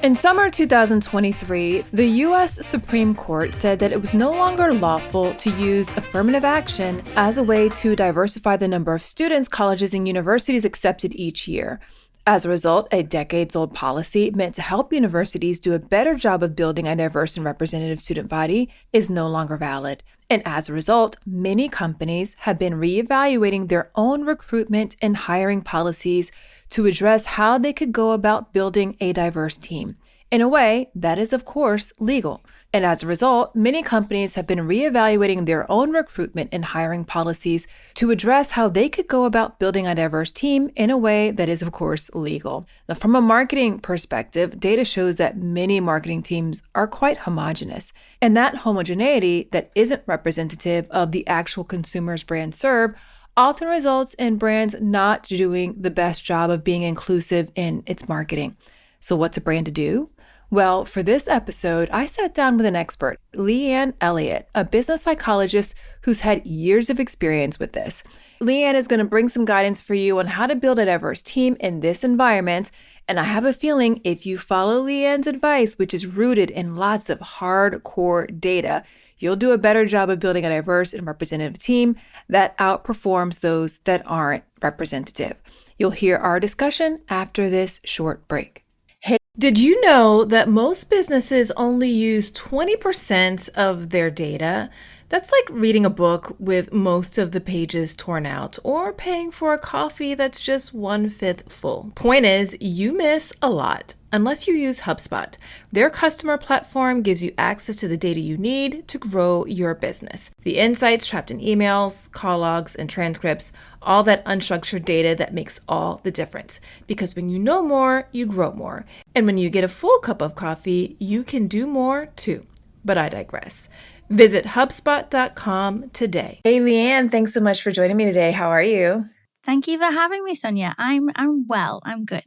In summer 2023, the U.S. Supreme Court said that it was no longer lawful to use affirmative action as a way to diversify the number of students colleges and universities accepted each year. As a result, a decades-old policy meant to help universities do a better job of building a diverse and representative student body is no longer valid. And as a result, many companies have been reevaluating their own recruitment and hiring policies to address how they could go about building a diverse team. In a way, that is, of course, legal. And as a result, many companies have been reevaluating their own recruitment and hiring policies to address how they could go about building a diverse team in a way that is, of course, legal. Now, from a marketing perspective, data shows that many marketing teams are quite homogenous. And that homogeneity that isn't representative of the actual consumers brands serve often results in brands not doing the best job of being inclusive in its marketing. So what's a brand to do? Well, for this episode, I sat down with an expert, Leanne Elliott, a business psychologist who's had years of experience with this. Leanne is going to bring some guidance for you on how to build a diverse team in this environment. And I have a feeling if you follow Leanne's advice, which is rooted in lots of hardcore data, you'll do a better job of building a diverse and representative team that outperforms those that aren't representative. You'll hear our discussion after this short break. Hey, did you know that most businesses only use 20% of their data? That's like reading a book with most of the pages torn out or paying for a coffee that's just 1/5 full. Point is, you miss a lot unless you use HubSpot. Their customer platform gives you access to the data you need to grow your business. The insights trapped in emails, call logs, and transcripts, all that unstructured data that makes all the difference. Because when you know more, you grow more. And when you get a full cup of coffee, you can do more too. But I digress. Visit HubSpot.com today. Hey, Leanne, thanks so much for joining me today. How are you? Thank you for having me, Sonia. I'm well. I'm good.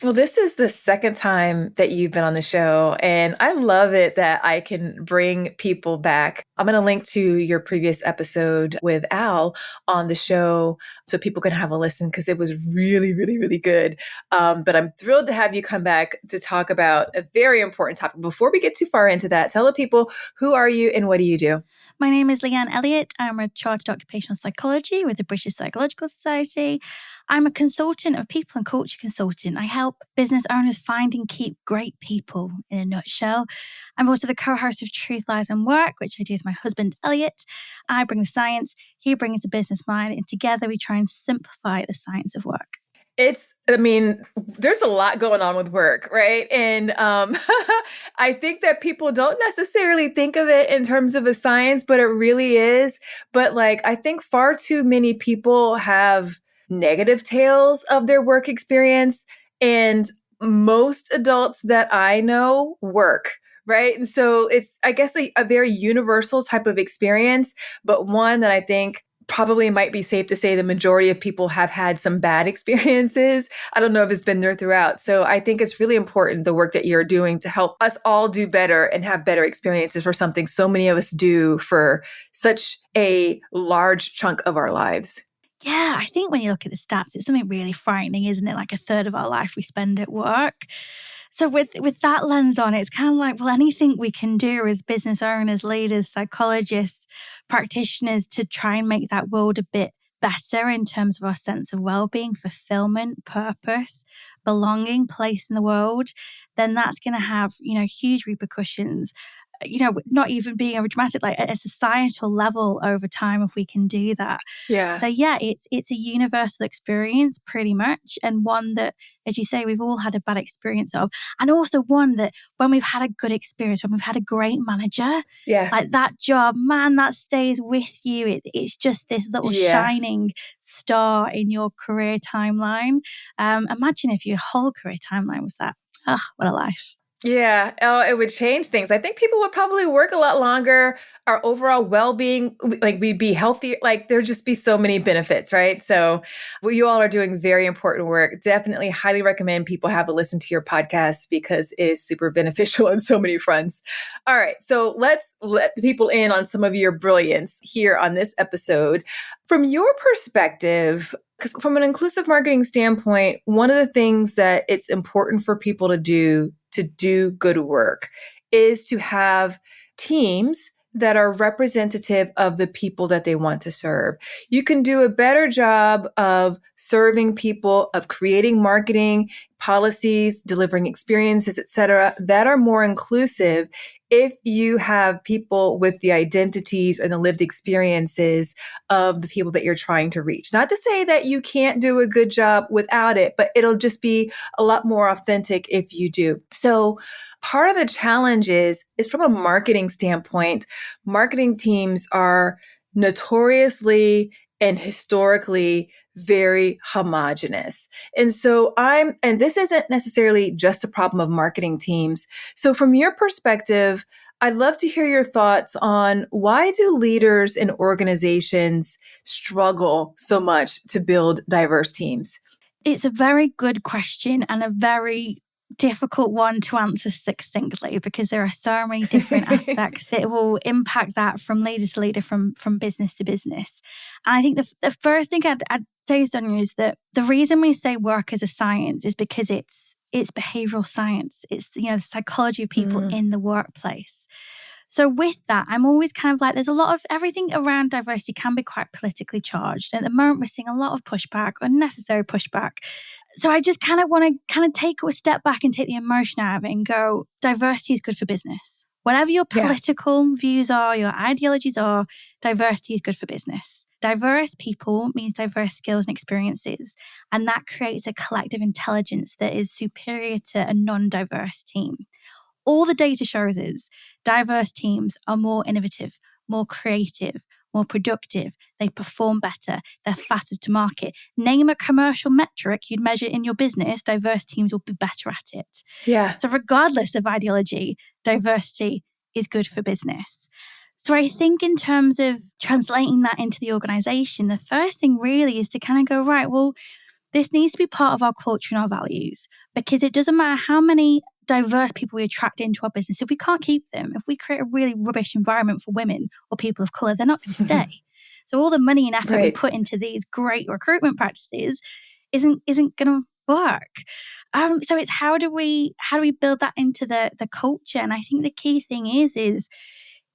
Well, this is the second time that you've been on the show, and I love it that I can bring people back. I'm going to link to your previous episode with Al on the show so people can have a listen because it was really, really, really good. But I'm thrilled to have you come back to talk about a very important topic. Before we get too far into that, tell the people, who are you and what do you do? My name is Leanne Elliott. I'm a chartered occupational psychology with the British Psychological Society. I'm a consultant, a people and culture consultant. I help business owners find and keep great people in a nutshell. I'm also the co-host of Truth, Lies and Work, which I do with my husband, Elliot. I bring the science, he brings the business mind, and together we try and simplify the science of work. There's a lot going on with work, right? And I think that people don't necessarily think of it in terms of a science, but it really is. But I think far too many people have negative tales of their work experience. And most adults that I know work. Right. And so it's, I guess, a very universal type of experience, but one that I think probably might be safe to say the majority of people have had some bad experiences. I don't know if it's been there throughout. So I think it's really important, the work that you're doing to help us all do better and have better experiences for something so many of us do for such a large chunk of our lives. Yeah, I think when you look at the stats, it's something really frightening, isn't it? Like a third of our life we spend at work. So with that lens on, it's kind of like, well, anything we can do as business owners, leaders, psychologists, practitioners to try and make that world a bit better in terms of our sense of well-being, fulfillment, purpose, belonging, place in the world, then that's going to have, huge repercussions. Not even being over dramatic, like at a societal level over time, if we can do that. Yeah. So yeah, it's a universal experience pretty much. And one that, as you say, we've all had a bad experience of. And also one that when we've had a good experience, when we've had a great manager, like that job, man, that stays with you. It's just this little shining star in your career timeline. Imagine if your whole career timeline was that. Oh, what a life. Yeah. Oh, it would change things. I think people would probably work a lot longer. Our overall well-being, we'd be healthier. There'd just be so many benefits, right? So you all are doing very important work. Definitely highly recommend people have a listen to your podcast because it is super beneficial on so many fronts. All right. So let's let the people in on some of your brilliance here on this episode. From your perspective, because from an inclusive marketing standpoint, one of the things that it's important for people to do to do good work is to have teams that are representative of the people that they want to serve. You can do a better job of serving people, of creating marketing policies, delivering experiences, et cetera, that are more inclusive if you have people with the identities and the lived experiences of the people that you're trying to reach. Not to say that you can't do a good job without it, but it'll just be a lot more authentic if you do. So part of the challenge is from a marketing standpoint, marketing teams are notoriously and historically very homogenous. And so and this isn't necessarily just a problem of marketing teams. So from your perspective, I'd love to hear your thoughts on why do leaders and organizations struggle so much to build diverse teams? It's a very good question and a very difficult one to answer succinctly because there are so many different aspects that will impact that from leader to leader, from business to business. And I think the first thing I'd say, Sonia, is that the reason we say work as a science is because it's behavioral science. It's, the psychology of people in the workplace. So with that, I'm always kind of like, there's a lot of everything around diversity can be quite politically charged. And at the moment, we're seeing a lot of pushback, unnecessary pushback. So I just kind of want to kind of take a step back and take the emotion out of it and go, diversity is good for business. Whatever your political views are, your ideologies are, diversity is good for business. Diverse people means diverse skills and experiences. And that creates a collective intelligence that is superior to a non-diverse team. All the data shows is diverse teams are more innovative, more creative, more productive. They perform better. They're faster to market. Name a commercial metric you'd measure in your business, diverse teams will be better at it. Yeah. So regardless of ideology, diversity is good for business. So I think in terms of translating that into the organization, the first thing really is to kind of go, right, well, this needs to be part of our culture and our values, because it doesn't matter how many diverse people we attract into our business. If we can't keep them, if we create a really rubbish environment for women or people of color, they're not going to stay. So all the money and effort we put into these great recruitment practices isn't going to work. So it's how do we build that into the culture? And I think the key thing is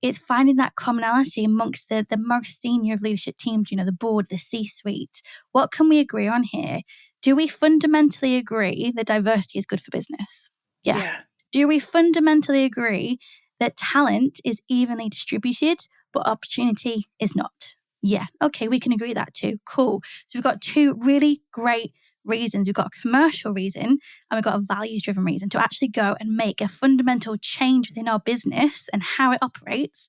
it's finding that commonality amongst the most senior of leadership teams, the board, the C-suite. What can we agree on here? Do we fundamentally agree that diversity is good for business? Yeah. Do we fundamentally agree that talent is evenly distributed, but opportunity is not? Yeah. Okay, we can agree that too. Cool. So we've got two really great reasons. We've got a commercial reason and we've got a values-driven reason to actually go and make a fundamental change within our business and how it operates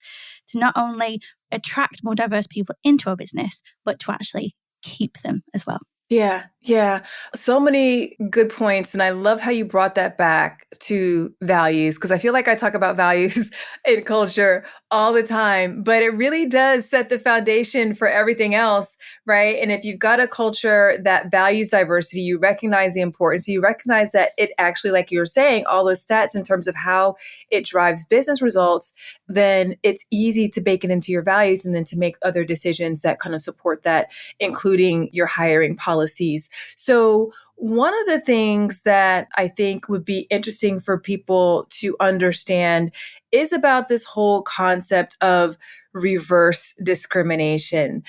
to not only attract more diverse people into our business, but to actually keep them as well. Yeah. So many good points. And I love how you brought that back to values, because I feel like I talk about values in culture all the time, but it really does set the foundation for everything else, right? And if you've got a culture that values diversity, you recognize the importance, you recognize that it actually, like you were saying, all those stats in terms of how it drives business results, then it's easy to bake it into your values and then to make other decisions that kind of support that, including your hiring policies. So one of the things that I think would be interesting for people to understand is about this whole concept of reverse discrimination.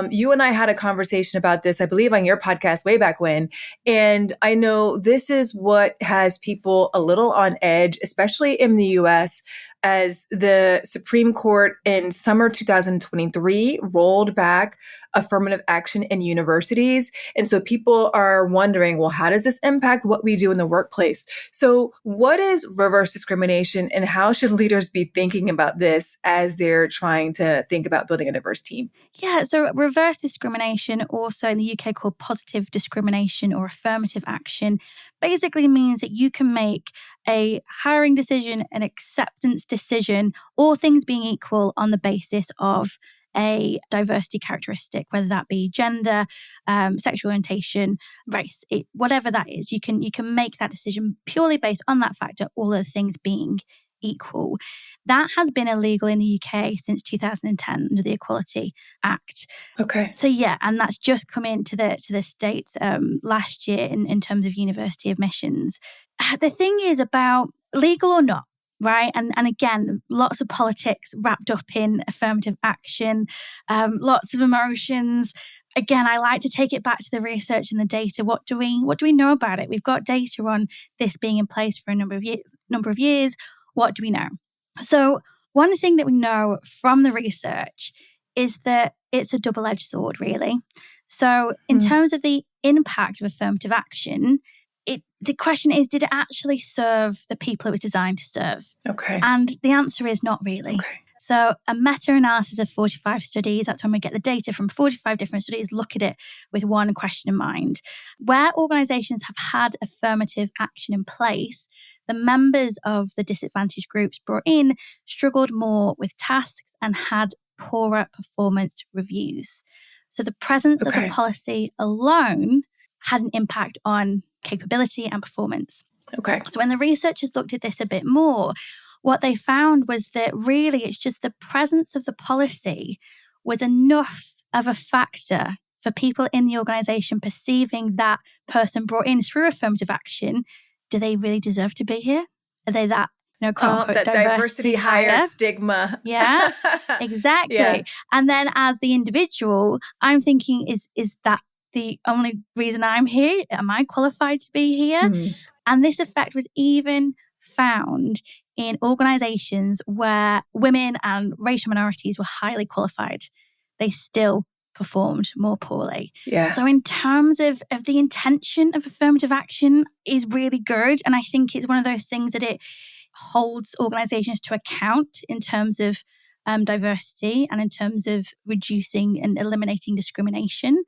You and I had a conversation about this, I believe, on your podcast way back when. And I know this is what has people a little on edge, especially in the US, as the Supreme Court in summer 2023 rolled back affirmative action in universities. And so people are wondering, well, how does this impact what we do in the workplace? So what is reverse discrimination and how should leaders be thinking about this as they're trying to think about building a diverse team? Yeah, so reverse discrimination, also in the UK called positive discrimination or affirmative action, basically means that you can make a hiring decision, an acceptance decision, all things being equal on the basis of a diversity characteristic, whether that be gender, sexual orientation, race, whatever that is. You can make that decision purely based on that factor, all other things being equal. That has been illegal in the UK since 2010 under the Equality Act. Okay. So yeah, and that's just come into the States last year in terms of university admissions. The thing is about legal or not, right? And again, lots of politics wrapped up in affirmative action, lots of emotions. Again, I like to take it back to the research and the data. What do we know about it? We've got data on this being in place for a number of years. What do we know? So one thing that we know from the research is that it's a double-edged sword, really. So in terms of the impact of affirmative action, the question is, did it actually serve the people it was designed to serve? Okay. And the answer is not really. Okay. So a meta-analysis of 45 studies, that's when we get the data from 45 different studies, look at it with one question in mind. Where organizations have had affirmative action in place, the members of the disadvantaged groups brought in struggled more with tasks and had poorer performance reviews. So the presence of the policy alone had an impact on capability and performance. Okay. So when the researchers looked at this a bit more, what they found was that really it's just the presence of the policy was enough of a factor for people in the organization perceiving that person brought in through affirmative action. Do they really deserve to be here? Are they that, quote unquote, that diversity hire stigma? Yeah, exactly. Yeah. And then as the individual, I'm thinking, is that the only reason I'm here? Am I qualified to be here? And this effect was even found in organizations where women and racial minorities were highly qualified. They still performed more poorly. Yeah. So in terms of the intention of affirmative action is really good. And I think it's one of those things that it holds organizations to account in terms of diversity and in terms of reducing and eliminating discrimination.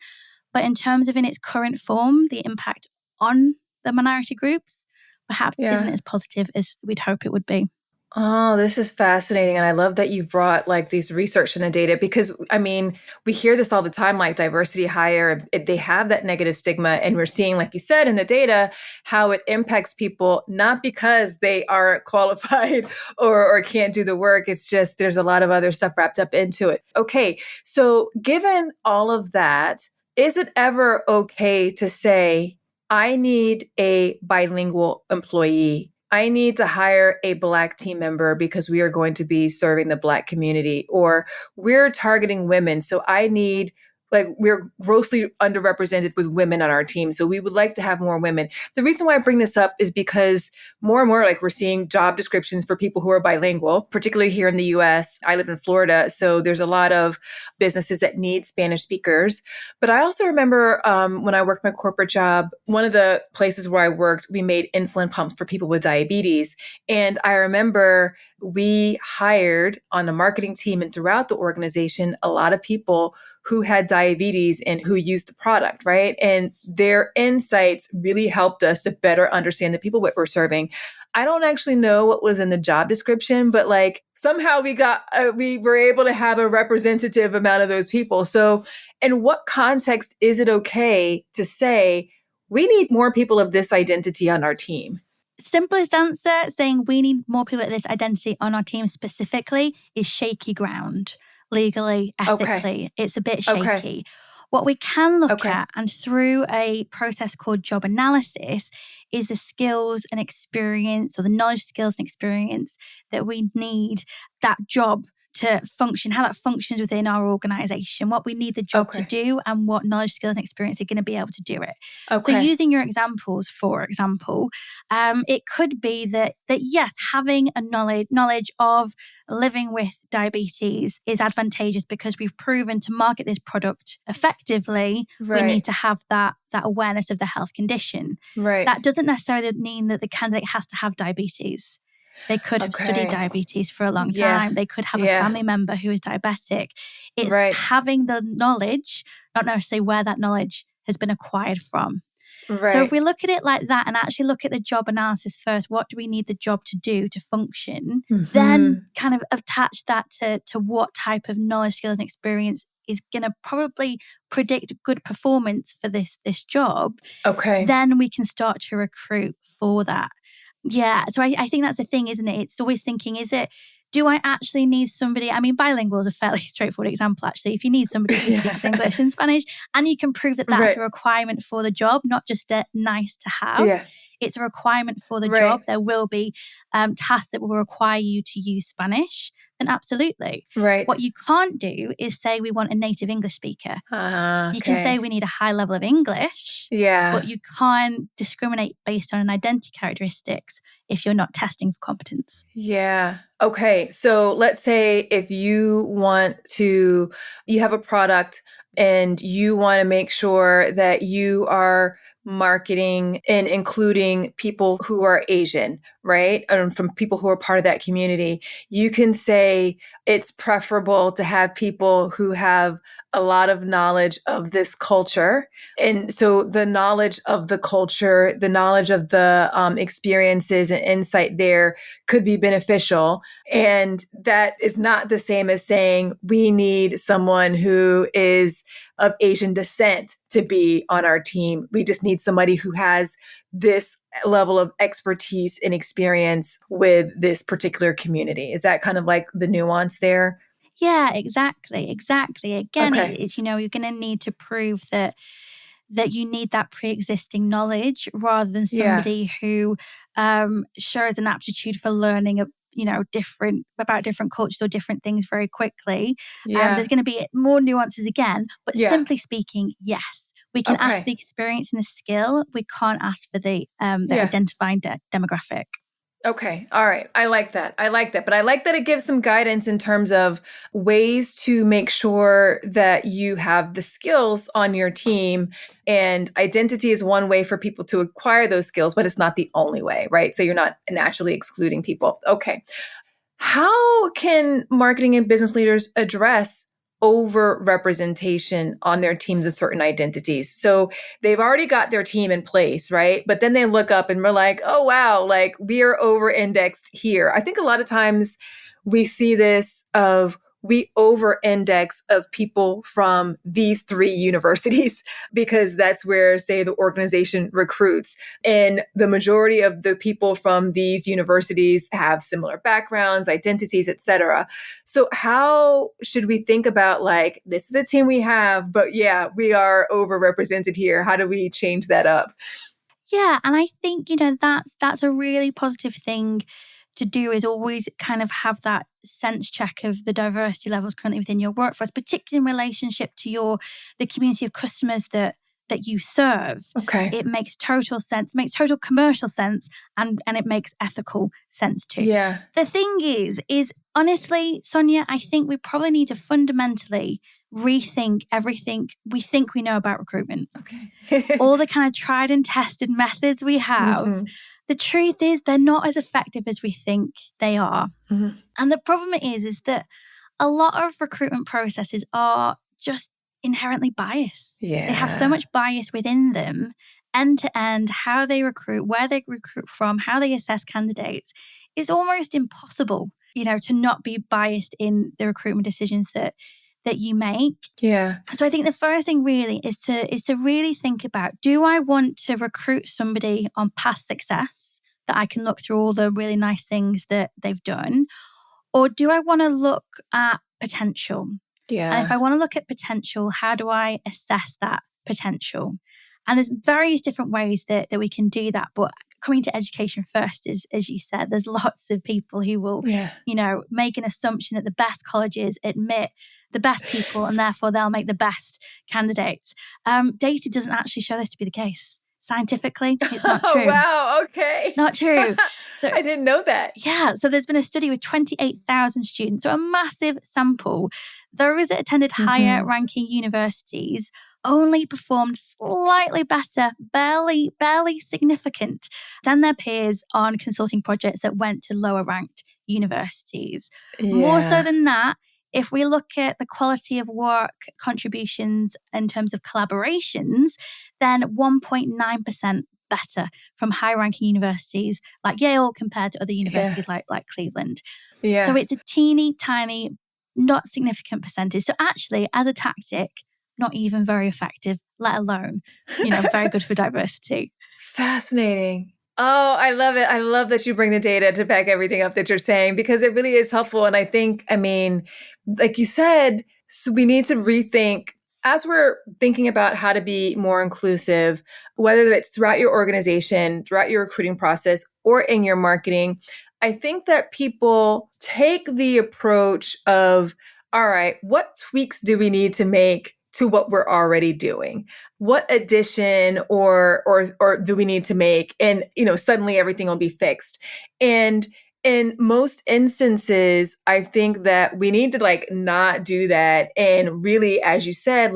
But in terms of in its current form, the impact on the minority groups perhaps isn't as positive as we'd hope it would be. Oh, this is fascinating. And I love that you've brought like these research and the data because I mean, we hear this all the time, like diversity hire, they have that negative stigma. And we're seeing, like you said, in the data, how it impacts people, not because they aren't qualified or can't do the work. It's just, there's a lot of other stuff wrapped up into it. Okay. So given all of that, is it ever okay to say, I need a bilingual employee? I need to hire a Black team member because we are going to be serving the Black community, or we're targeting women. So I need, like, we're grossly underrepresented with women on our team. So we would like to have more women. The reason why I bring this up is because more and more, like, we're seeing job descriptions for people who are bilingual, particularly here in the US. I live in Florida. So there's a lot of businesses that need Spanish speakers. But I also remember when I worked my corporate job, one of the places where I worked, we made insulin pumps for people with diabetes. And I remember we hired on the marketing team and throughout the organization, a lot of people who had diabetes and who used the product, right? And their insights really helped us to better understand the people that we're serving. I don't actually know what was in the job description, but like somehow we were able to have a representative amount of those people. So in what context is it okay to say, we need more people of this identity on our team? Simplest answer, saying we need more people of this identity on our team specifically, is shaky ground. Legally, ethically, it's a bit shaky. What we can look at, and through a process called job analysis, is the skills and experience, or the knowledge, skills, and experience that we need that job to function, how that functions within our organization, what we need the job to do, and what knowledge, skills, and experience are going to be able to do it. So using your examples, for example, it could be that yes, having a knowledge of living with diabetes is advantageous because we've proven to market this product effectively. We need to have that awareness of the health condition. That doesn't necessarily mean that the candidate has to have diabetes. They could have studied diabetes for a long time. They could have a family member who is diabetic. It's having the knowledge, not necessarily where that knowledge has been acquired from. So if we look at it like that and actually look at the job analysis first, what do we need the job to do to function? Then kind of attach that to what type of knowledge, skills, and experience is going to probably predict good performance for this job. Then we can start to recruit for that. Yeah. So I think that's the thing, isn't it? It's always thinking, do I actually need somebody? I mean, bilingual is a fairly straightforward example, actually. If you need somebody who speaks English and Spanish, and you can prove that that's a requirement for the job, not just a nice to have, it's a requirement for the Right. job, there will be tasks that will require you to use Spanish, then absolutely. Right. What you can't do is say we want a native English speaker. You can say Okay. we need a high level of English, Yeah. but you can't discriminate based on an identity characteristics if you're not testing for competence. Yeah. Okay. So let's say if you have a product and you want to make sure that you are marketing and including people who are Asian, right? And from people who are part of that community, you can say it's preferable to have people who have a lot of knowledge of this culture. And so the knowledge of the culture, the knowledge of the experiences and insight there could be beneficial. And that is not the same as saying we need someone who is of Asian descent to be on our team. We just need somebody who has this level of expertise and experience with this particular community. Is that kind of like the nuance there? Yeah, exactly. Exactly. Again, Okay. it's, you're going to need to prove that you need that pre-existing knowledge rather than Yeah. somebody who shows an aptitude for learning different cultures or different things very quickly. There's Yeah. going to be more nuances again, but Yeah. simply speaking, yes, we can ask for Okay. the experience and the skill. We can't ask for the Yeah. identifying demographic. Okay. All right. I like that. I like that. But I like that it gives some guidance in terms of ways to make sure that you have the skills on your team. And identity is one way for people to acquire those skills, but it's not the only way, right? So you're not naturally excluding people. Okay. How can marketing and business leaders address over representation on their teams of certain identities? So they've already got their team in place, right? But then they look up and we're like, oh, wow, like we are over indexed here. I think a lot of times we see this of we over index of people from these three universities because that's where, say, the organization recruits. And the majority of the people from these universities have similar backgrounds, identities, et cetera. So how should we think about like, this is the team we have, but yeah, we are overrepresented here. How do we change that up? Yeah, and I think, that's a really positive thing to do, is always kind of have that sense check of the diversity levels currently within your workforce, particularly in relationship to the community of customers that you serve. Okay. It makes total sense, makes total commercial sense, and it makes ethical sense too. Yeah. The thing is honestly, Sonia, I think we probably need to fundamentally rethink everything we think we know about recruitment. Okay. All the kind of tried and tested methods we have, hmm the truth is they're not as effective as we think they are. hmm And the problem is that a lot of recruitment processes are just inherently biased. They have so Yeah. much bias within them, end to end, how they recruit, where they recruit from, how they assess candidates. It's almost impossible, to not be biased in the recruitment decisions that you make. Yeah. So I think the first thing really is to really think about, do I want to recruit somebody on past success that I can look through all the really nice things that they've done? Or do I want to look at potential? And if Yeah. I want to look at potential, how do I assess that potential? And there's various different ways that we can do that. But coming to education first is, as you said, there's lots of people who will, Yeah. make an assumption that the best colleges admit the best people and therefore they'll make the best candidates. Data doesn't actually show this to be the case. Scientifically, it's not Oh, true. wow. Okay. Not true. So I didn't know that. yeah, so there's been a study with 28,000 students, so a massive sample. Those that attended higher hmm ranking universities only performed slightly better, barely significant, than their peers on consulting projects that went to lower ranked universities. More so Yeah. than that, if we look at the quality of work contributions in terms of collaborations, then 1.9% better from high ranking universities like Yale compared to other Yeah. universities like Cleveland. So Yeah. it's a teeny tiny, not significant percentage. So actually, as a tactic, not even very effective, let alone, very good for diversity. Fascinating. Oh, I love it. I love that you bring the data to back everything up that you're saying because it really is helpful. And I think, I mean, like you said, so we need to rethink as we're thinking about how to be more inclusive, whether it's throughout your organization, throughout your recruiting process, or in your marketing, I think that people take the approach of, all right, what tweaks do we need to make to what we're already doing? What addition or do we need to make? And, suddenly everything will be fixed. And in most instances, I think that we need to not do that and really, as you said,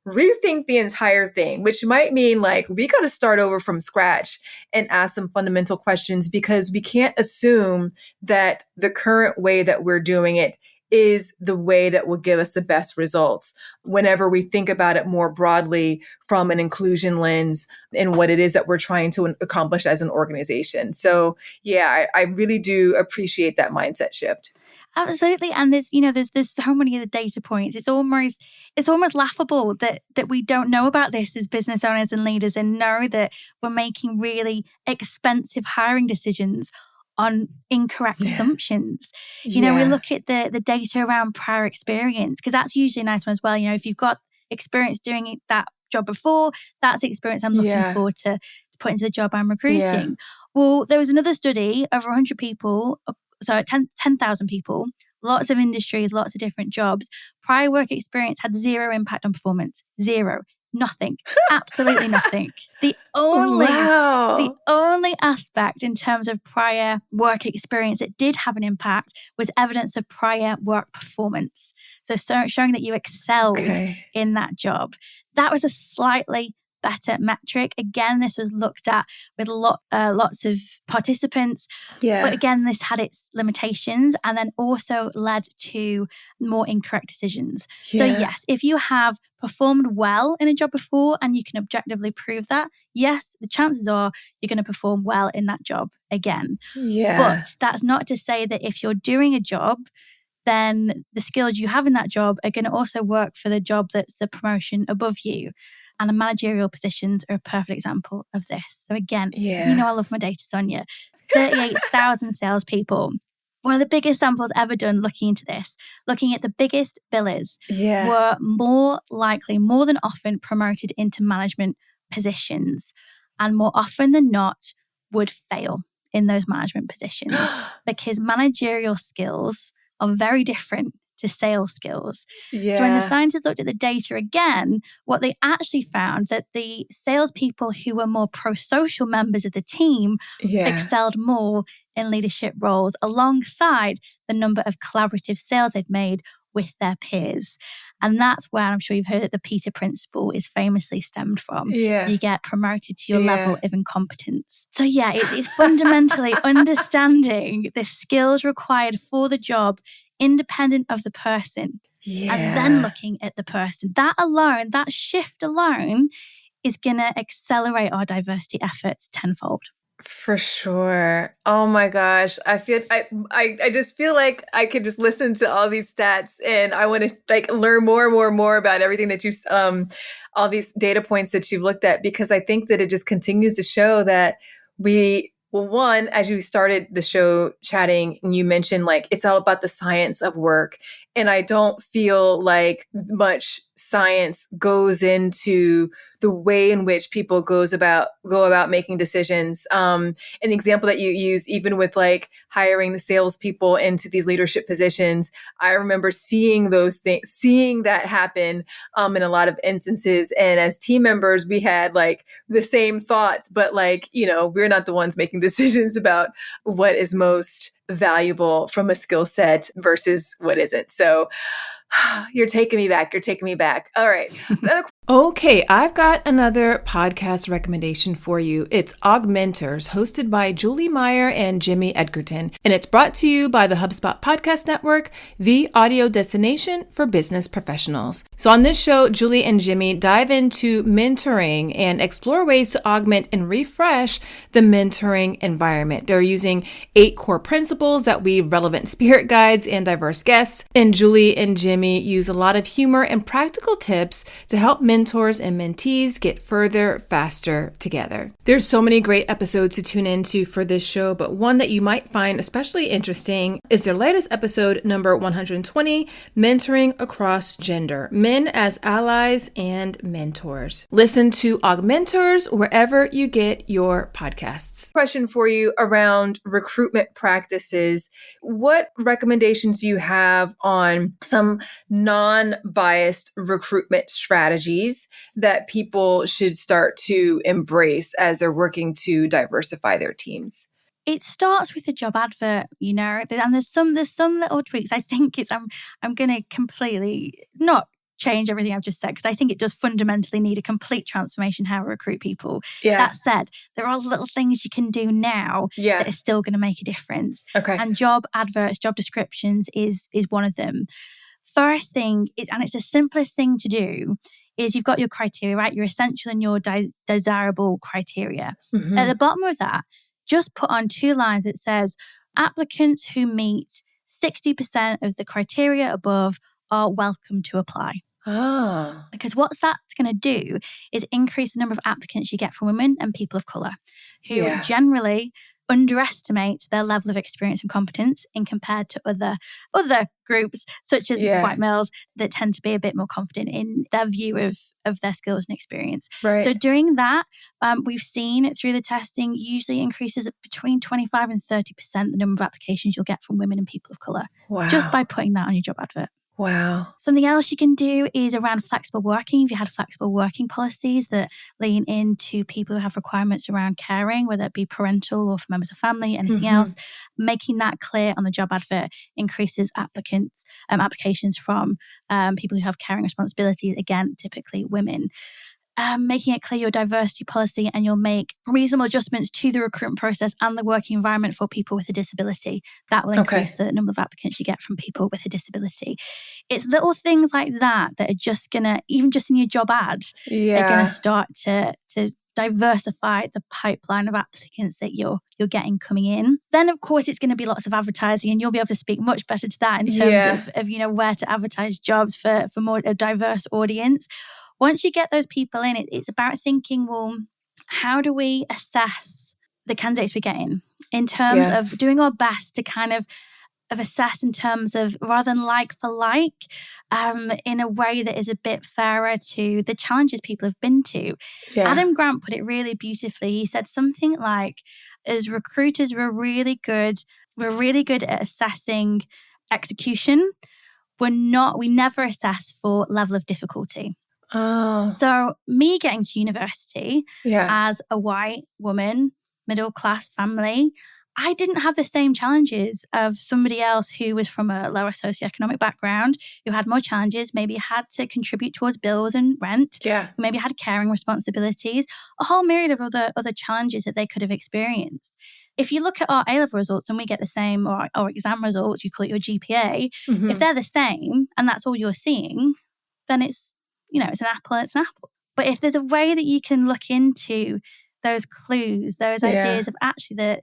rethink the entire thing, which might mean we got to start over from scratch and ask some fundamental questions, because we can't assume that the current way that we're doing it is the way that will give us the best results whenever we think about it more broadly from an inclusion lens and what it is that we're trying to accomplish as an organization. So yeah, I really do appreciate that mindset shift. Absolutely. And there's so many of the data points. It's almost laughable that we don't know about this as business owners and leaders, and know that we're making really expensive hiring decisions on incorrect assumptions. We look at the data around prior experience, because that's usually a nice one as well. If you've got experience doing that job before, that's the experience I'm looking for to put into the job I'm recruiting. Well, there was another study, over 100 people, 10,000 people, lots of industries, lots of different jobs. Prior work experience had zero impact on performance. Zero. Nothing. Absolutely nothing. The only aspect in terms of prior work experience that did have an impact was evidence of prior work performance. So showing that you excelled in that job. That was a slightly better metric. Again, this was looked at with lots of participants. But again, this had its limitations, and then also led to more incorrect decisions. So yes, if you have performed well in a job before and you can objectively prove that, yes, the chances are you're going to perform well in that job again. But that's not to say that if you're doing a job, then the skills you have in that job are going to also work for the job that's the promotion above you. And the managerial positions are a perfect example of this. So again, I love my data, Sonia. 38,000 salespeople. One of the biggest samples ever done looking into this, looking at the biggest billers, were more than often promoted into management positions, and more often than not would fail in those management positions because managerial skills are very different to sales skills. So when the scientists looked at the data again, what they actually found that the salespeople who were more pro-social members of the team excelled more in leadership roles, alongside the number of collaborative sales they'd made with their peers. And that's where I'm sure you've heard that the Peter Principle is famously stemmed from. You get promoted to your level of incompetence. So it's fundamentally understanding the skills required for the job independent of the person, and then looking at the person. That shift alone is going to accelerate our diversity efforts tenfold. For sure. Oh my gosh. I just feel like I could just listen to all these stats, and I want to learn more about everything that you've all these data points that you've looked at, because I think that it just continues to show that one, as you started the show chatting, and you mentioned it's all about the science of work. And I don't feel like much science goes into the way in which people go about making decisions. An example that you use, even with hiring the salespeople into these leadership positions, I remember seeing that happen in a lot of instances. And as team members, we had the same thoughts, but we're not the ones making decisions about what is most valuable from a skill set versus what isn't. So you're taking me back. All right. Okay, I've got another podcast recommendation for you. It's Augmenters, hosted by Julie Meyer and Jimmy Edgerton, and it's brought to you by the HubSpot Podcast Network, the audio destination for business professionals. So on this show, Julie and Jimmy dive into mentoring and explore ways to augment and refresh the mentoring environment. They're using 8 core principles that weave relevant spirit guides and diverse guests, and Julie and Jimmy use a lot of humor and practical tips to help mentors mentors and mentees get further faster together. There's so many great episodes to tune into for this show, but one that you might find especially interesting is their latest episode, number 120, Mentoring Across Gender, Men as Allies and Mentors. Listen to Augmentors wherever you get your podcasts. Question for you around recruitment practices. What recommendations do you have on some non-biased recruitment strategies that people should start to embrace as they're working to diversify their teams? It starts with the job advert, and there's some little tweaks. I think I'm going to completely not change everything I've just said, because I think it does fundamentally need a complete transformation how we recruit people. Yeah. That said, there are little things you can do now that are still going to make a difference. Okay. And job adverts, job descriptions is one of them. First thing is, and it's the simplest thing to do, is you've got your criteria, right? Your essential and your desirable criteria. Mm-hmm. At the bottom of that, just put on 2 lines that says, applicants who meet 60% of the criteria above are welcome to apply. Ah. Because what that's going to do is increase the number of applicants you get from women and people of colour, who generally underestimate their level of experience and competence in compared to other groups, such as white males, that tend to be a bit more confident in their view of their skills and experience. Right. So doing that, we've seen through the testing, usually increases between 25 and 30% the number of applications you'll get from women and people of colour. Wow. Just by putting that on your job advert. Wow. Something else you can do is around flexible working. If you had flexible working policies that lean into people who have requirements around caring, whether it be parental or for members of family, anything else, making that clear on the job advert increases applications from people who have caring responsibilities, again, typically women. Making it clear your diversity policy, and you'll make reasonable adjustments to the recruitment process and the working environment for people with a disability. That will increase the number of applicants you get from people with a disability. It's little things like that that are just going to, even just in your job ad, are going to start to diversify the pipeline of applicants that you're getting coming in. Then, of course, it's going to be lots of advertising, and you'll be able to speak much better to that in terms of where to advertise jobs for more a diverse audience. Once you get those people in, it's about thinking, well, how do we assess the candidates we're getting in terms of doing our best to kind of assess in terms of, rather than like for like, in a way that is a bit fairer to the challenges people have been to. Adam Grant put it really beautifully. He said something like, as recruiters, we're really good at assessing execution. We never assess for level of difficulty. Oh. So me getting to university as a white woman, middle class family, I didn't have the same challenges of somebody else who was from a lower socioeconomic background, who had more challenges, maybe had to contribute towards bills and rent, who maybe had caring responsibilities, a whole myriad of other challenges that they could have experienced. If you look at our A-level results and we get the same, or exam results, you call it your GPA, if they're the same and that's all you're seeing, then it's an apple and it's an apple. But if there's a way that you can look into those clues, those ideas of actually the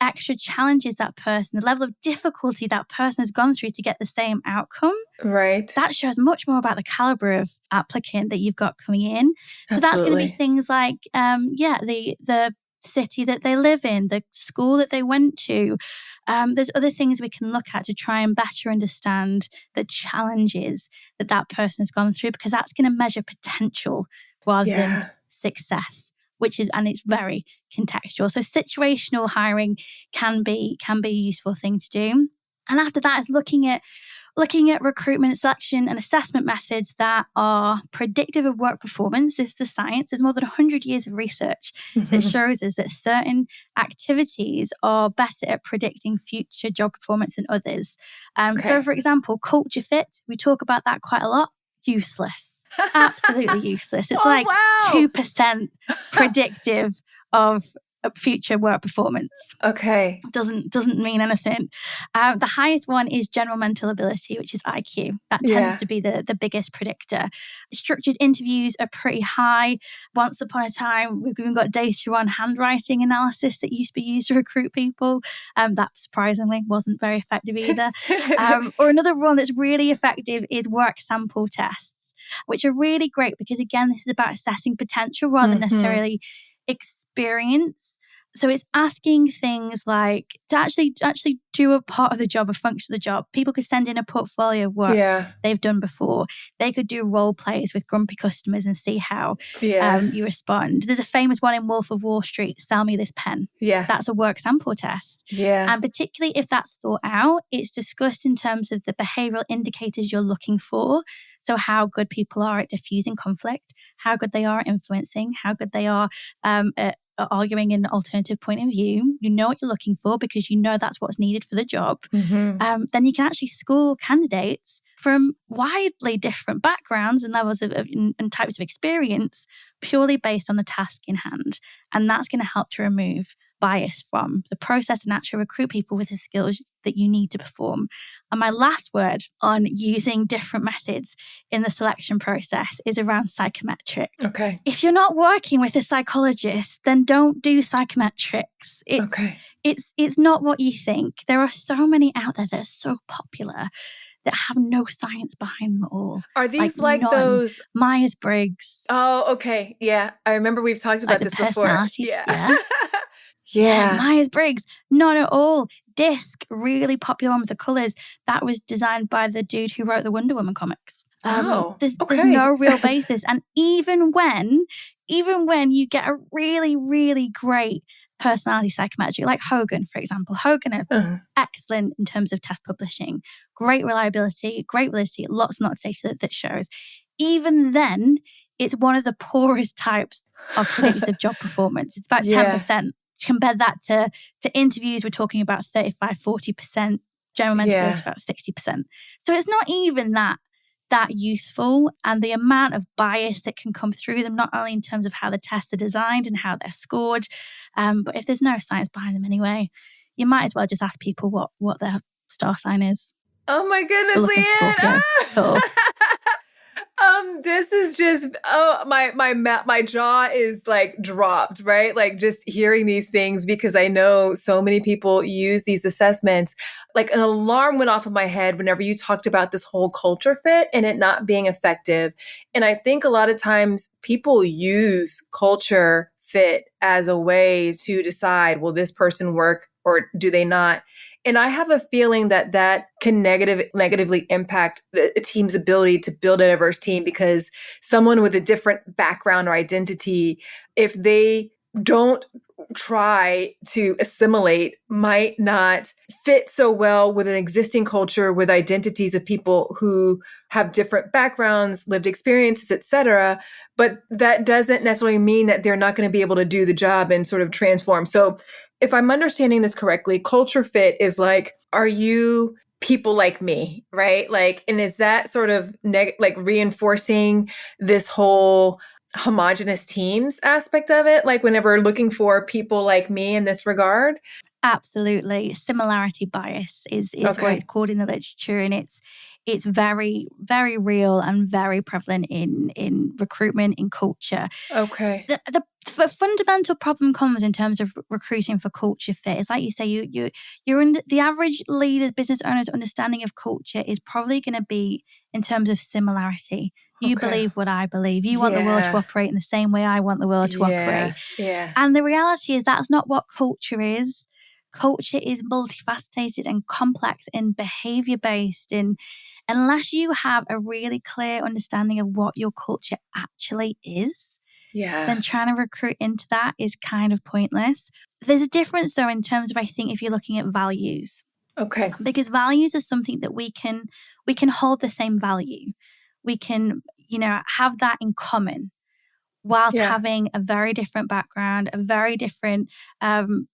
extra challenges that person, the level of difficulty that person has gone through to get the same outcome, that shows much more about the caliber of applicant that you've got coming in. So that's going to be things like, the city that they live in, the school that they went to. There's other things we can look at to try and better understand the challenges that person has gone through, because that's going to measure potential rather than success, and it's very contextual. So situational hiring can be a useful thing to do. And after that is looking at recruitment, selection and assessment methods that are predictive of work performance. This is the science. There's more than 100 years of research that shows us that certain activities are better at predicting future job performance than others. So, for example, culture fit, we talk about that quite a lot. Useless. Absolutely useless. It's 2% predictive of future work performance. Okay. Doesn't mean anything. The highest one is general mental ability, which is IQ. That tends to be the biggest predictor. Structured interviews are pretty high. Once upon a time, we've even got data on handwriting analysis that used to be used to recruit people. That surprisingly wasn't very effective either. Or another one that's really effective is work sample tests. which are really great because, again, this is about assessing potential rather than necessarily experience. So it's asking things like to actually do a part of the job, a function of the job. People could send in a portfolio of work they've done before. They could do role plays with grumpy customers and see how you respond. There's a famous one in Wolf of Wall Street, sell me this pen. That's a work sample test. And particularly if that's thought out, it's discussed in terms of the behavioral indicators you're looking for. So how good people are at diffusing conflict, how good they are at influencing, how good they are at arguing an alternative point of view. You know what you're looking for because you know that's what's needed for the job. Then you can actually score candidates from widely different backgrounds and levels of and types of experience purely based on the task in hand. And that's going to help to remove bias from the process and actually recruit people with the skills that you need to perform. And my last word on using different methods in the selection process is around psychometric. If you're not working with a psychologist, then don't do psychometrics. It's not what you think. There are so many out there that are so popular that have no science behind them at all. Are these like those Myers-Briggs? Oh, okay. Yeah. I remember we've talked about this before. Yeah, Myers-Briggs, not at all. DISC, really popular one with the colours. That was designed by the dude who wrote the Wonder Woman comics. There's no real basis. And even when you get a really, really great personality psychometric, like Hogan, for example. Hogan are excellent in terms of test publishing, great reliability, great validity, lots and lots of data that shows. Even then, it's one of the poorest types of predictors of job performance. It's about 10%. Compare that to interviews, we're talking about 35, 40%, general mental ability about 60%. So it's not even that useful, and the amount of bias that can come through them, not only in terms of how the tests are designed and how they're scored, but if there's no science behind them anyway, you might as well just ask people what their star sign is. Oh my goodness, Leanne! This is just my jaw is like dropped, right? Like just hearing these things, because I know so many people use these assessments. Like an alarm went off in my head whenever you talked about this whole culture fit and it not being effective. And I think a lot of times people use culture fit as a way to decide, will this person work or do they not? And I have a feeling that can negatively impact a team's ability to build a diverse team, because someone with a different background or identity, if they don't try to assimilate, might not fit so well with an existing culture with identities of people who have different backgrounds, lived experiences, etc. But that doesn't necessarily mean that they're not going to be able to do the job and sort of transform. So if I'm understanding this correctly, culture fit is like, are you people like me, right? Like, and is that sort of like reinforcing this whole homogenous teams aspect of it? Like whenever we're looking for people like me in this regard? Absolutely. Similarity bias is what it's called in the literature, and it's very, very real and very prevalent in recruitment, in culture. The fundamental problem comes in terms of recruiting for culture fit. It's like you say, you're in the average leader's, business owner's understanding of culture is probably going to be in terms of similarity. You believe what I believe. You want the world to operate in the same way I want the world to operate. And the reality is that's not what culture is. Culture is multifaceted and complex and behavior-based. And unless you have a really clear understanding of what your culture actually is, then trying to recruit into that is kind of pointless. There's a difference, though, in terms of, I think, if you're looking at values. Because values are something that we can hold the same value. We can, have that in common, whilst having a very different background, a very different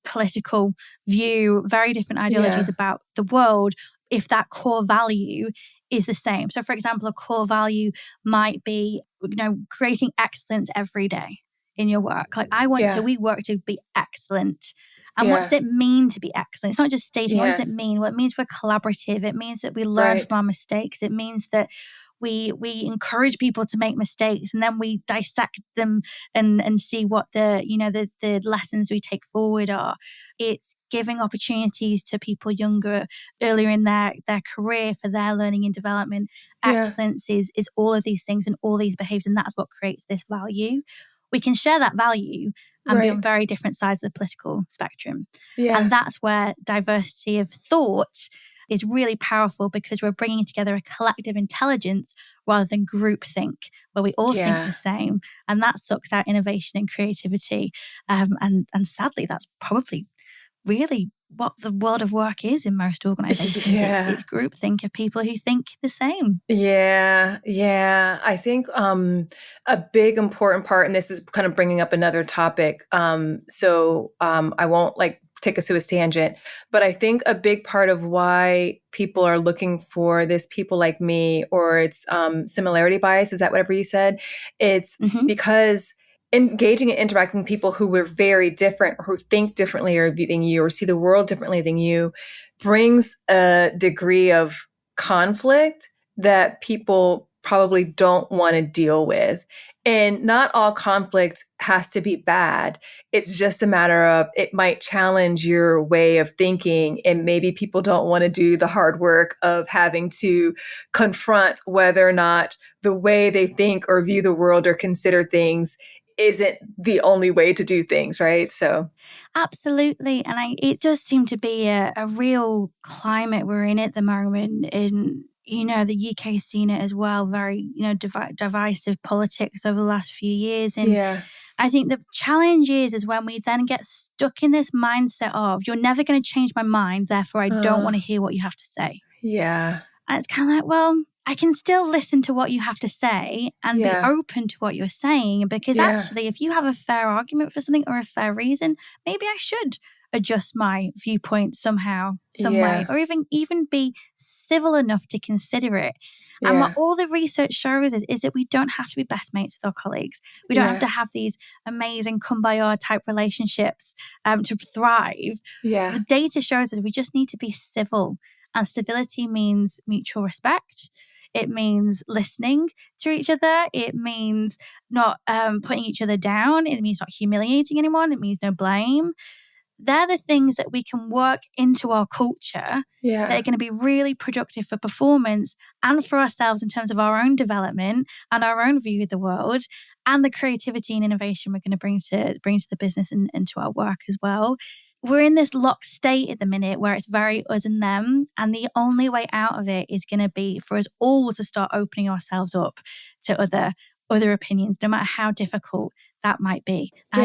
political view, very different ideologies about the world, if that core value is the same. So, for example, a core value might be, creating excellence every day in your work. Like we work to be excellent. And what does it mean to be excellent? It's not just stating, what does it mean? Well, it means we're collaborative. It means that we learn from our mistakes. It means that We encourage people to make mistakes, and then we dissect them and see what the lessons we take forward are. It's giving opportunities to people younger, earlier in their career for their learning and development. Yeah. Excellence is all of these things and all these behaviors, and that's what creates this value. We can share that value and be on Right. very different sides of the political spectrum. Yeah. And that's where diversity of thought is really powerful, because we're bringing together a collective intelligence rather than groupthink, where we all think Yeah. the same. And that sucks out innovation and creativity. And sadly, that's probably really what the world of work is in most organizations. Yeah. It's groupthink of people who think the same. Yeah, yeah. I think a big important part, and this is kind of bringing up another topic. I won't like take us to a tangent, but I think a big part of why people are looking for this people like me, or it's similarity bias. Is that whatever you said? It's Mm-hmm. because engaging and interacting with people who were very different, or who think differently than you, or see the world differently than you, brings a degree of conflict that people probably don't want to deal with. And not all conflict has to be bad. It's just a matter of, it might challenge your way of thinking. And maybe people don't want to do the hard work of having to confront whether or not the way they think or view the world or consider things isn't the only way to do things, right? So, Absolutely. And it does seem to be a real climate we're in at the moment. In, the UK's seen it as well, very, divisive politics over the last few years. And yeah. I think the challenge is when we then get stuck in this mindset of, you're never going to change my mind, therefore I don't want to hear what you have to say. Yeah. And it's kind of like, well, I can still listen to what you have to say and be Yeah. open to what you're saying, because Yeah. actually, if you have a fair argument for something or a fair reason, maybe I should adjust my viewpoint somehow, some way, Yeah. or even be civil enough to consider it. And what Yeah. all the research shows is that we don't have to be best mates with our colleagues. We don't have Yeah. to have these amazing kumbaya type relationships to thrive. Yeah. The data shows us we just need to be civil. And civility means mutual respect. It means listening to each other. It means not putting each other down. It means not humiliating anyone. It means no blame. They're the things that we can work into our culture that Yeah. are going to be really productive for performance and for ourselves in terms of our own development and our own view of the world, and the creativity and innovation we're going to bring to the business and to our work as well. We're in this locked state at the minute where it's very us and them. And the only way out of it is going to be for us all to start opening ourselves up to other opinions, no matter how difficult that might be. Yeah.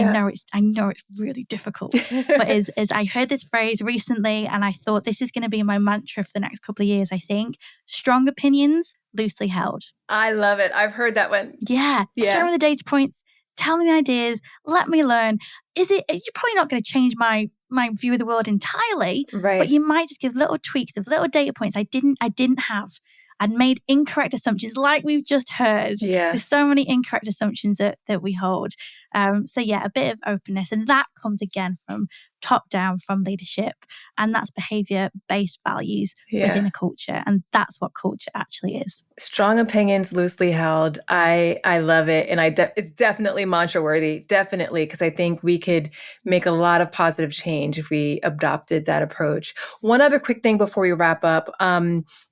I know it's really difficult. But as I heard this phrase recently, and I thought this is going to be my mantra for the next couple of years, I think, strong opinions, loosely held. I love it. I've heard that one. Yeah. Show me the data points. Tell me the ideas. Let me learn. You're probably not going to change my view of the world entirely, but Right. you might just give little tweaks of little data points I didn't have. I'd made incorrect assumptions, like we've just heard. Yeah. There's so many incorrect assumptions that we hold. So yeah, a bit of openness. And that comes again from top down, from leadership. And that's behavior-based values within a culture. And that's what culture actually is. Strong opinions, loosely held. I love it. And it's definitely mantra worthy. Definitely. Because I think we could make a lot of positive change if we adopted that approach. One other quick thing before we wrap up,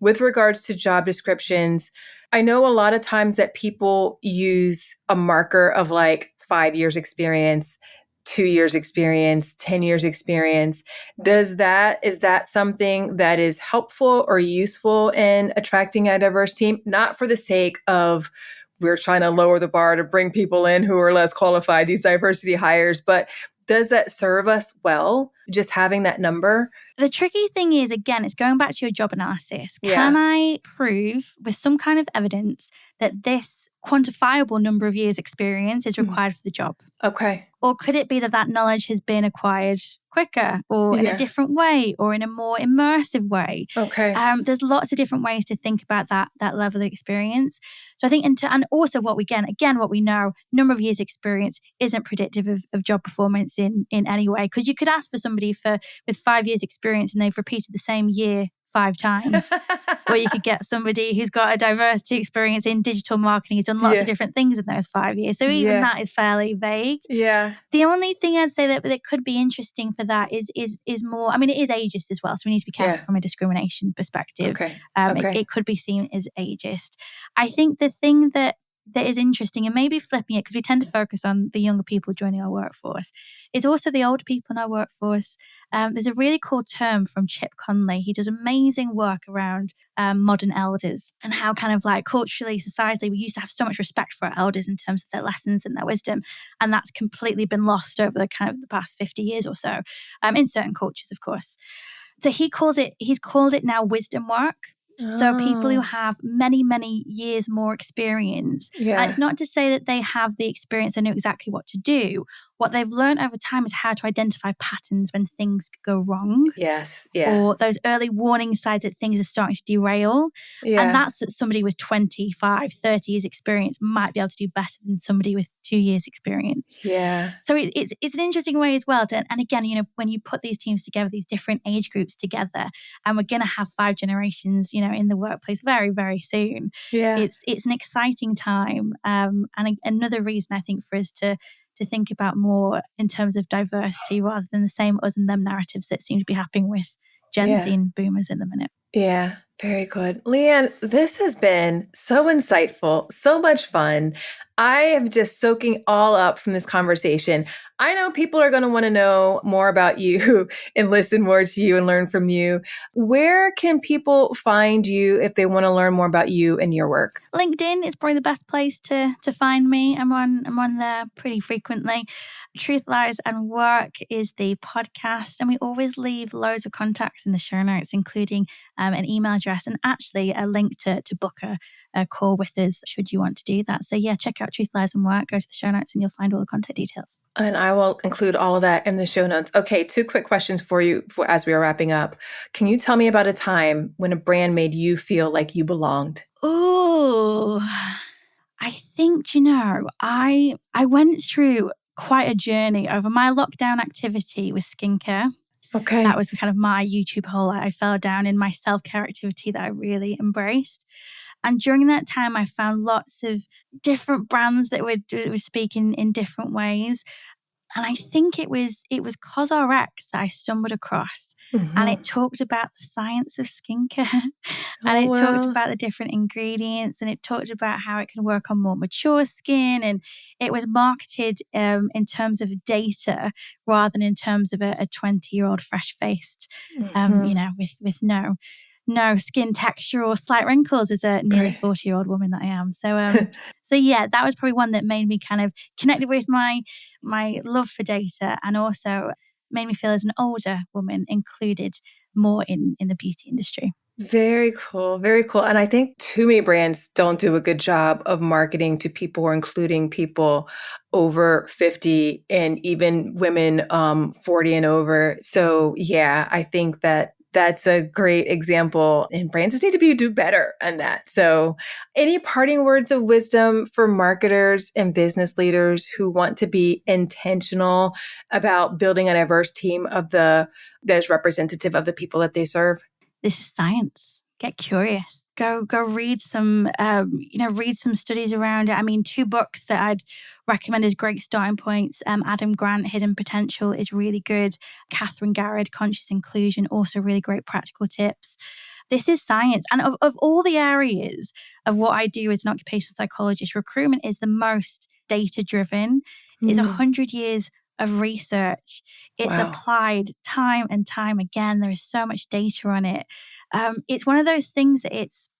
with regards to job descriptions, I know a lot of times that people use a marker of like 5 years experience, 2 years experience, 10 years experience. Is that something that is helpful or useful in attracting a diverse team? Not for the sake of we're trying to lower the bar to bring people in who are less qualified, these diversity hires, but does that serve us well, just having that number? The tricky thing is, again, it's going back to your job analysis. Yeah. Can I prove with some kind of evidence that this quantifiable number of years experience is required for the job? Okay. Or could it be that knowledge has been acquired quicker, or in a different way, or in a more immersive way? Okay. There's lots of different ways to think about that level of experience. So I think, and also what we know, number of years experience isn't predictive of job performance in any way. Because you could ask for somebody with 5 years experience and they've repeated the same year 5 times. Or you could get somebody who's got a diversity experience in digital marketing, who's done lots of different things in those 5 years. So even that is fairly vague. Yeah. The only thing I'd say that could be interesting for that is more, I mean, it is ageist as well. So we need to be careful from a discrimination perspective. Okay. It could be seen as ageist. I think the thing that is interesting, and maybe flipping it, because we tend to focus on the younger people joining our workforce, is also the older people in our workforce. There's a really cool term from Chip Conley. He does amazing work around modern elders and how kind of like culturally, societally, we used to have so much respect for our elders in terms of their lessons and their wisdom. And that's completely been lost over the kind of the past 50 years or so, in certain cultures, of course. So he's called it now wisdom work. So people who have many, many years more experience. Yeah. And it's not to say that they have the experience and know exactly what to do. What they've learned over time is how to identify patterns when things go wrong. Yes. Yeah. Or those early warning signs that things are starting to derail. Yeah. And that's that somebody with 25, 30 years experience might be able to do better than somebody with 2 years experience. Yeah. So it's an interesting way as well. And again, you know, when you put these teams together, these different age groups together, and we're going to have 5 generations, you know, in the workplace very, very soon. Yeah. It's an exciting time. And another reason I think for us to think about more in terms of diversity rather than the same us and them narratives that seem to be happening with Gen Z and boomers in the minute. Yeah, very good. Leanne, this has been so insightful, so much fun. I am just soaking all up from this conversation. I know people are going to want to know more about you and listen more to you and learn from you. Where can people find you if they want to learn more about you and your work? LinkedIn is probably the best place to find me. I'm on there pretty frequently. Truth, Lies and Work is the podcast, and we always leave loads of contacts in the show notes, including an email address and actually a link to book a call with us should you want to do that. So yeah, check out Truth, Lies and Work, go to the show notes and you'll find all the contact details. And I will include all of that in the show notes. Okay, 2 quick questions for you as we are wrapping up. Can you tell me about a time when a brand made you feel like you belonged? Oh, I think, you know, I went through quite a journey over my lockdown activity with skincare. Okay. That was kind of my YouTube hole. I fell down in my self-care activity that I really embraced. And during that time, I found lots of different brands that would speak in different ways. And I think it was CosRx that I stumbled across. And it talked about the science of skincare. And Oh, it talked wow. about the different ingredients, and it talked about how it can work on more mature skin. And it was marketed in terms of data rather than in terms of a 20-year-old fresh-faced, you know, with no skin texture or slight wrinkles as a nearly 40-year-old woman that I am. So yeah, that was probably one that made me kind of connected with my love for data, and also made me feel as an older woman included more in the beauty industry. Very cool. Very cool. And I think too many brands don't do a good job of marketing to people or including people over 50 and even women 40 and over. So yeah, I think that that's a great example, and brands just need to do better on that. So any parting words of wisdom for marketers and business leaders who want to be intentional about building a diverse team that is representative of the people that they serve? This is science. Get curious. Go read some, read some studies around it. I mean, 2 books that I'd recommend as great starting points. Adam Grant, Hidden Potential is really good. Catherine Garrett, Conscious Inclusion, also really great practical tips. This is science. And of all the areas of what I do as an occupational psychologist, recruitment is the most data-driven. It's 100 years of research. It's applied time and time again. There is so much data on it. It's one of those things that it's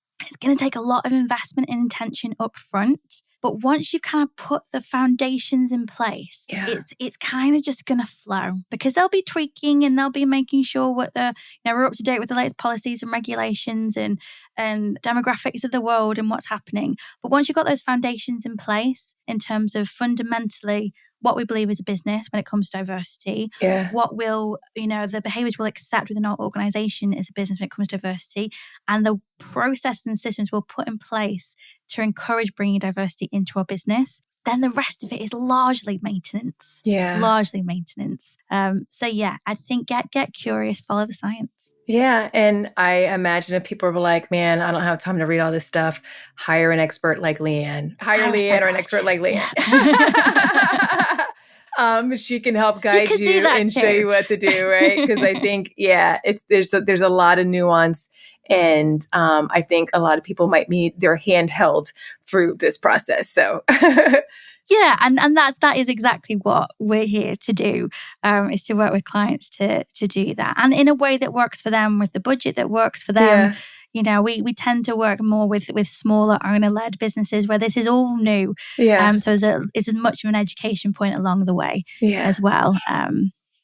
going to take a lot of investment and intention up front. But once you've kind of put the foundations in place, it's kind of just going to flow, because they'll be tweaking and they'll be making sure we're up to date with the latest policies and regulations and demographics of the world and what's happening. But once you've got those foundations in place in terms of fundamentally what we believe as a business when it comes to diversity, what the behaviors we'll accept within our organization as a business when it comes to diversity, and the processes and systems we'll put in place to encourage bringing diversity into our business, then the rest of it is largely maintenance. Largely maintenance. So yeah, I think get curious, follow the science. Yeah. And I imagine if people were like, man, I don't have time to read all this stuff, hire an expert like Leanne. Hire Hire a Leanne or an expert like psychologist. Leanne. Yeah. She can help You guide could do you that and show too. you what to do, right? Because I think, there's a lot of nuance. And I think a lot of people might need their hand held through this process. So Yeah, and that is exactly what we're here to do, is to work with clients to do that, and in a way that works for them, with the budget that works for them. yeah, We tend to work more with smaller owner-led businesses where this is all new. yeah, So it's as much of an education point along the way yeah. as well.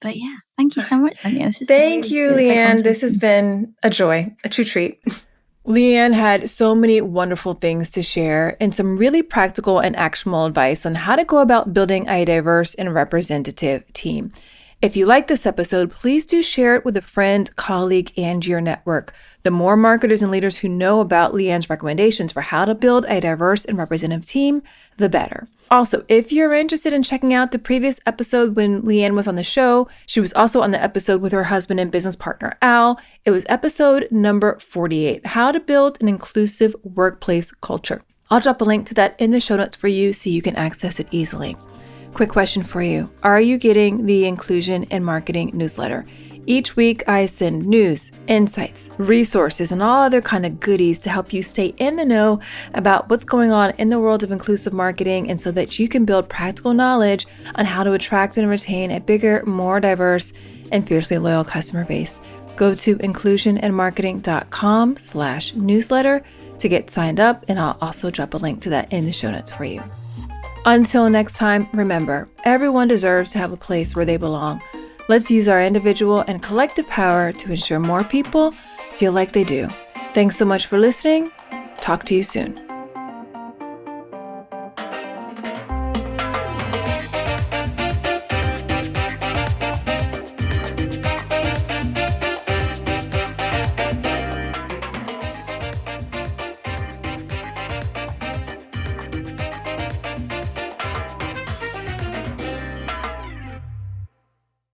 But yeah, thank you so much, Sonia. This has been Thank really, you, really great Leanne. This has conversation. been a joy, a true treat. Leanne had so many wonderful things to share and some really practical and actionable advice on how to go about building a diverse and representative team. If you like this episode, please do share it with a friend, colleague, and your network. The more marketers and leaders who know about Leanne's recommendations for how to build a diverse and representative team, the better. Also, if you're interested in checking out the previous episode when Leanne was on the show, she was also on the episode with her husband and business partner, Al. It was episode number 48, How to Build an Inclusive Workplace Culture. I'll drop a link to that in the show notes for you so you can access it easily. Quick question for you. Are you getting the Inclusion in Marketing newsletter? Each week, I send news, insights, resources, and all other kind of goodies to help you stay in the know about what's going on in the world of inclusive marketing, and so that you can build practical knowledge on how to attract and retain a bigger, more diverse, and fiercely loyal customer base. Go to inclusionandmarketing.com/newsletter to get signed up, and I'll also drop a link to that in the show notes for you. Until next time, remember, everyone deserves to have a place where they belong. Let's use our individual and collective power to ensure more people feel like they do. Thanks so much for listening. Talk to you soon.